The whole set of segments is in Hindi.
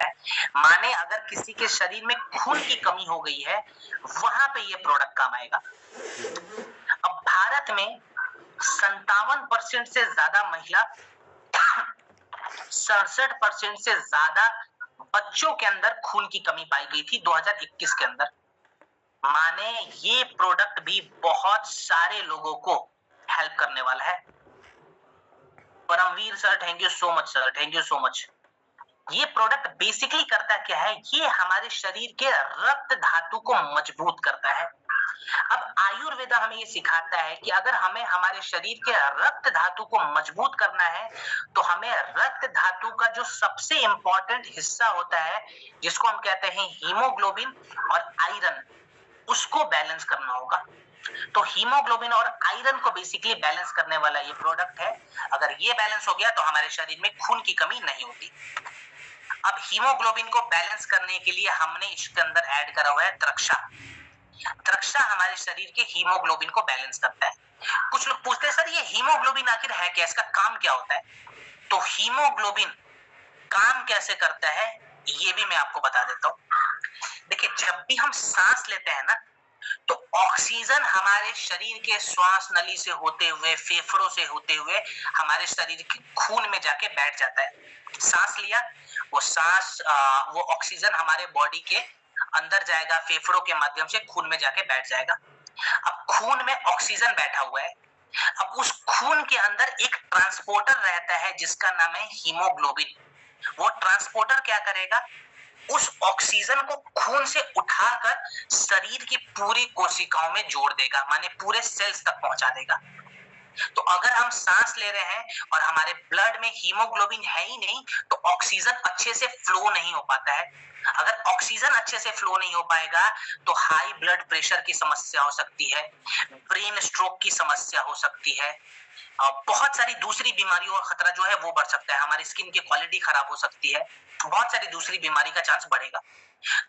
है। माने अगर किसी के शरीर में खून की कमी हो गई है, वहां पे ये प्रोडक्ट काम आएगा। अब भारत में 57% से ज्यादा महिला, 67% से ज्यादा बच्चों के अंदर खून की कमी पाई गई थी 2021 के अंदर। माने ये प्रोडक्ट भी बहुत सारे लोगों को हेल्प करने वाला है। Paramveer sir, thank you so much sir, thank you so much. ये प्रोडक्ट बेसिकली करता क्या है, ये हमारे शरीर के रक्त धातु को मजबूत करता है। अब आयुर्वेदा हमें ये सिखाता है कि अगर हमें हमारे शरीर के रक्त धातु को मजबूत करना है, तो हमें रक्त धातु का जो सबसे इंपॉर्टेंट हिस्सा होता है, जिसको हम कहते हैं हीमोग्लोबिन और आयरन, उसको बैलेंस करना होगा। तो हीमोग्लोबिन और आयरन को बेसिकली बैलेंस करने वाला ये प्रोडक्ट है। अगर ये बैलेंस हो गया तो हमारे शरीर में खून की कमी नहीं होती। अब हीमोग्लोबिन को बैलेंस करने के लिए हमने इसके अंदर ऐड करा हुआ है द्रक्षा। द्रक्षा हमारे शरीर के हीमोग्लोबिन को बैलेंस करता है। कुछ लोग पूछते हैं सर ये हीमोग्लोबिन आखिर है क्या, इसका काम क्या होता है? तो हीमोग्लोबिन काम कैसे करता है ये भी मैं आपको बता देता हूं। देखिए, जब भी हम सांस लेते हैं ना, तो ऑक्सीजन हमारे शरीर के श्वास नली से होते हुए, फेफड़ों से होते हुए हमारे शरीर के खून में जाके बैठ जाता है। सांस लिया, वो ऑक्सीजन हमारे बॉडी के अंदर जाएगा, फेफड़ों के माध्यम से खून में जाके बैठ जाएगा। अब खून में ऑक्सीजन बैठा हुआ है, अब उस खून के अंदर एक ट्रांसपोर्टर रहता है जिसका नाम है हीमोग्लोबिन। वो ट्रांसपोर्टर क्या करेगा, उस ऑक्सीजन को खून से उठाकर शरीर की पूरी कोशिकाओं में जोड़ देगा, माने पूरे सेल्स तक पहुंचा देगा। तो अगर हम सांस ले रहे हैं और हमारे ब्लड में हीमोग्लोबिन है ही नहीं, तो ऑक्सीजन अच्छे से फ्लो नहीं हो पाता है। अगर ऑक्सीजन अच्छे से फ्लो नहीं हो पाएगा तो हाई ब्लड प्रेशर की समस्या हो सकती है, ब्रेन स्ट्रोक की समस्या हो सकती है, बहुत सारी दूसरी बीमारियों का खतरा जो है वो बढ़ सकता है, हमारी स्किन की क्वालिटी खराब हो सकती है, बहुत सारी दूसरी बीमारी का चांस बढ़ेगा।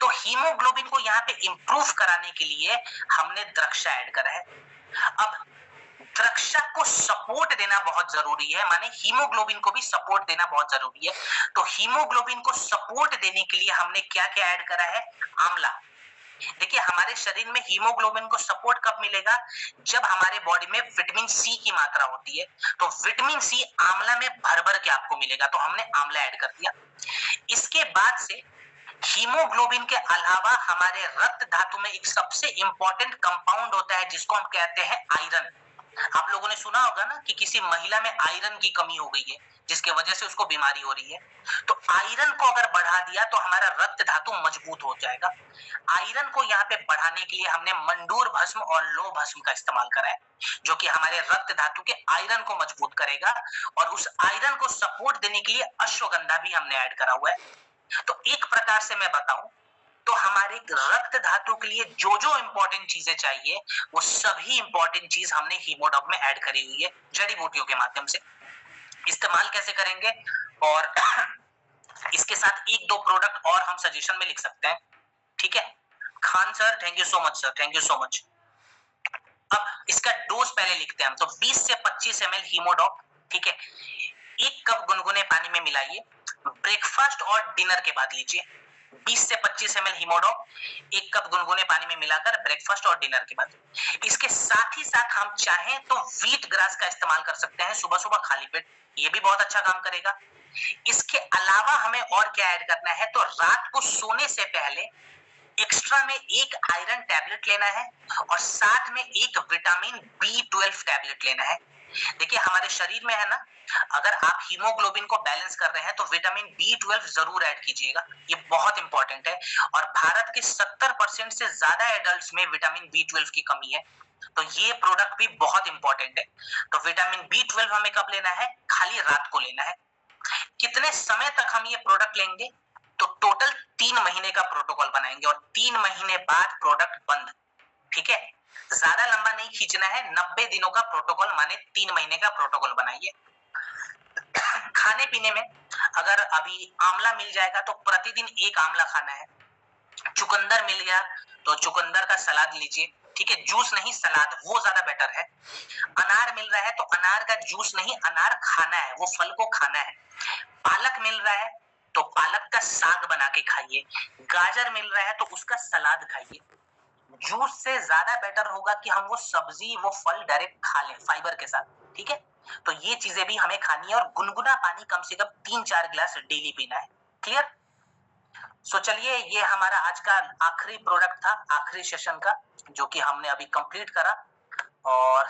तो हीमोग्लोबिन को यहाँ पे इंप्रूव कराने के लिए हमने द्रक्षा ऐड करा है। अब द्रक्षा को सपोर्ट देना बहुत जरूरी है, माने हीमोग्लोबिन को भी सपोर्ट देना बहुत जरूरी है। तो हीमोग्लोबिन को सपोर्ट देने के लिए हमने क्या क्या ऐड करा है, आंवला। देखिए, हमारे शरीर में हीमोग्लोबिन को सपोर्ट कब मिलेगा, जब हमारे बॉडी में विटामिन सी की मात्रा होती है। तो विटामिन सी आंवला में भर भर के आपको मिलेगा, तो हमने आंवला ऐड कर दिया। इसके बाद से हीमोग्लोबिन के अलावा हमारे रक्त धातु में एक सबसे इंपॉर्टेंट कंपाउंड होता है जिसको हम कहते हैं आयरन। आप लोगों ने सुना होगा ना कि किसी महिला में आयरन की कमी हो गई है, जिसके वजह से उसको बीमारी हो रही है। तो आयरन को अगर बढ़ा दिया तो हमारा रक्त धातु मजबूत हो जाएगा। आयरन को यहाँ पे बढ़ाने के लिए हमने मंडूर भस्म और लौह भस्म का इस्तेमाल करा है, जो कि हमारे रक्त धातु के आयरन को मजबूत करेगा। और उस आयरन को सपोर्ट देने के लिए अश्वगंधा भी हमने ऐड करा हुआ है। तो एक प्रकार से मैं बताऊं तो हमारे रक्त धातु के लिए जो जो इंपॉर्टेंट चीजें चाहिए, वो सभी इंपॉर्टेंट चीज हमने हीमोडॉग में ऐड करी हुई है जड़ी बूटियों के माध्यम से। इस्तेमाल कैसे करेंगे, और इसके साथ एक दो प्रोडक्ट और हम सजेशन में लिख सकते हैं, ठीक है। Khan sir, thank you so much sir, thank you so much. अब इसका डोज पहले लिखते हैं हम, तो 20 से 25 ml हीमोडॉग, ठीक है। 1 कप गुनगुने पानी में मिलाइए, ब्रेकफास्ट और डिनर के बाद लीजिए। 20 से 25 ml हीमोडॉग 1 कप गुनगुने पानी में मिलाकर ब्रेकफास्ट और डिनर के बाद। इसके साथ ही साथ हम चाहें तो व्हीट ग्रास का इस्तेमाल कर सकते हैं सुबह सुबह खाली पेट, ये भी बहुत अच्छा काम करेगा। इसके अलावा हमें और क्या ऐड करना है, तो रात को सोने से पहले एक्स्ट्रा में एक आयरन टैबलेट लेना है और साथ में एक विटामिन B12 टैबलेट लेना है। देखिए, हमारे शरीर में है ना, अगर आप हीमोग्लोबिन को बैलेंस कर रहे हैं तो विटामिन B12 जरूर ऐड कीजिएगा, ये बहुत इंपॉर्टेंट है। और भारत के 70% से ज्यादा एडल्ट्स में विटामिन B12 की कमी है, तो ये प्रोडक्ट भी बहुत इंपॉर्टेंट है। तो विटामिन B12 हमें कब लेना है, खाली रात को लेना है। कितने समय तक हम ये प्रोडक्ट लेंगे, तो टोटल 3 महीने का प्रोटोकॉल बनाएंगे और 3 महीने बाद प्रोडक्ट बंद, ठीक है। ज्यादा लंबा नहीं खींचना है, 90 दिनों का प्रोटोकॉल माने 3 महीने का प्रोटोकॉल बनाइए। खाने पीने में अगर अभी आंवला मिल जाएगा तो प्रतिदिन 1 आंवला खाना है। चुकंदर मिल गया तो चुकंदर का सलाद लीजिए, ठीक है, जूस नहीं सलाद, वो ज्यादा बेटर है। अनार मिल रहा है तो अनार का जूस नहीं, अनार खाना है, वो फल को खाना है। पालक मिल रहा है तो पालक का साग बना के खाइए, गाजर मिल रहा है तो उसका सलाद खाइए। जूस से ज्यादा बेटर होगा कि हम वो सब्जी वो फल डायरेक्ट खा लें फाइबर के साथ, ठीक है। तो ये चीजें भी हमें खानी है और गुनगुना पानी कम से कम 3-4 गिलास डेली पीना है। क्लियर? सो चलिए, ये हमारा आज का आखिरी प्रोडक्ट था, आखिरी सेशन का, जो कि हमने अभी कंप्लीट करा। और